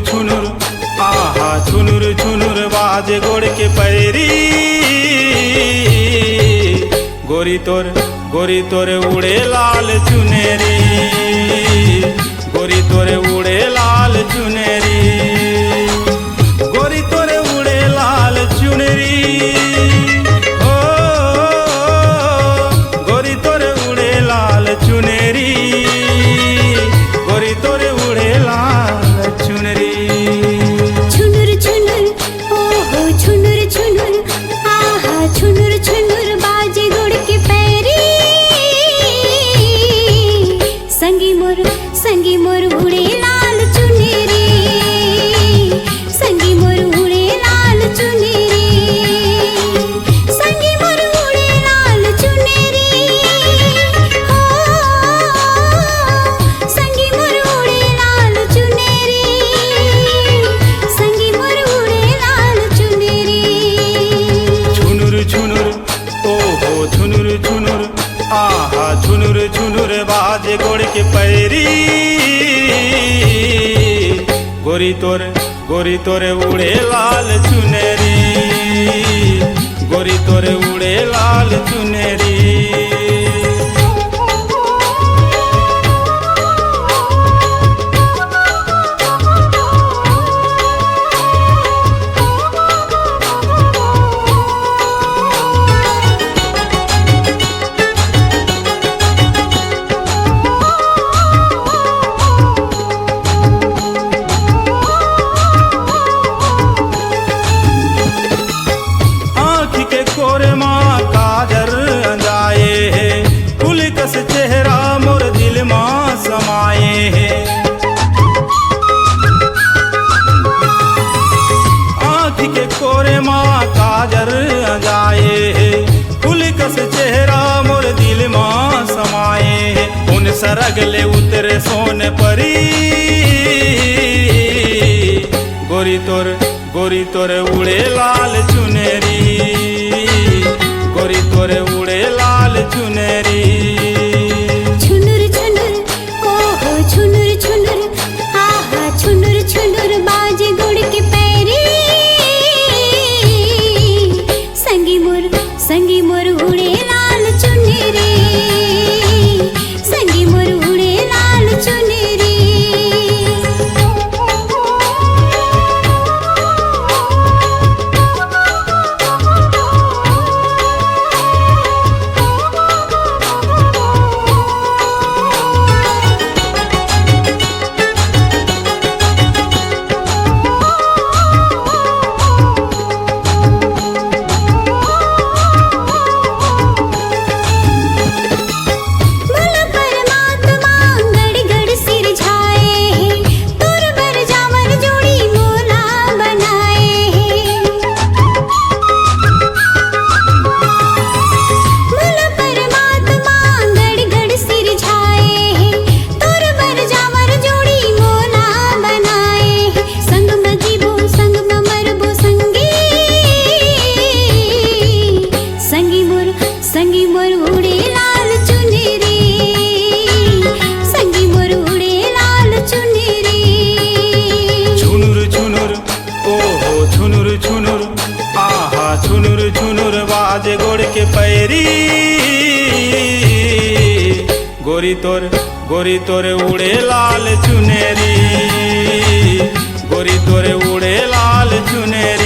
छुनुर आहा छुनुर छुनुर बाजे गोड़ के पैरी। गोरी तोरे उड़े लाल चुनेरी, गोरी तोरे उड़े लाल चुनेरी, गोरी तोरे उड़े लाल चुनेरी। ओ गोरी तोरे उड़े लाल चुनेरी, गोरी तोरे उड़े लाल चुनेरी। छुनुर छुनुर ओहो छुनुर छुनुर आहा छुनुर छुनुर बाजे गोड़ के पैरी। संगी मोर उड़े लाल चुनेरी, संगी मोर उड़े लाल चुनेरी, संगी मोर उड़े लाल चुनेरी। हो संगी मोर उड़े लाल चुनेरी, संगी मोर उड़े लाल चुनेरी। छुनुर छुनुर ओहो छुनुर छुनुर आहा छुनुर छुनुर बाजे गोड़ के पैरी। गोरी तोरे उड़े लाल चुनेरी, गोरी तोरे उड़े लाल चुनेरी। कोरे माँ काजर अंजाए है, फूल कस चेहरा मोर दिल माँ समाए है। आँख के कोरे माँ काजर अंजाए है, फूल कस चेहरा मोर दिल माँ समाए है। उन सरगले उतरे सोन परी। गोरी तोरे उड़े लाल चुनेरी, गोरी तोरे उड़े लाल चुनेरी। छुनुर छुनुर ओहो छुनुर छुनुर आहा छुनुर छुनुर बाजे गोड़ के पैरी। संगी मोर उड़े लाल चुनेरी, संगी मोर उड़े लाल चुनेरी। संगी मोर उड़े लाल चुनेरी, संगी मोर उड़े लाल चुनेरी। छुनुर छुनुर ओहो छुनुर छुनुर आहा छुनुर छुनुर बाजे गोड़ के पैरी। गोरी तोरे उड़े लाल चुनेरी, गोरी तोरे उड़े लाल चुनेरी।